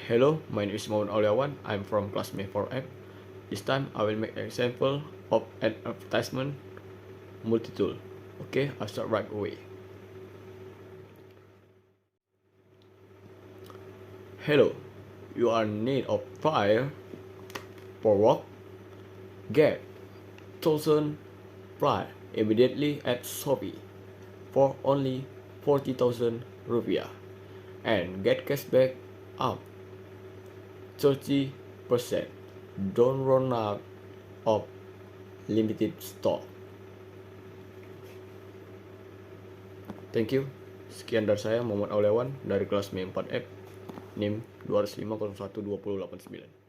Hello, my name is Auliawan. I'm from class Me-4F. This time I will make an example of an advertisement multi-tool. Okay, I'll start right away. Hello, you are in need of fire for work? Get 1,000 fly immediately at Shopee for only 40,000 rupiah and get cashback up 30%. Don't run out of limited stock. Thank you. Sekian dari saya, Muhammad Auliawan dari kelas Me-4F, NIM 205012089.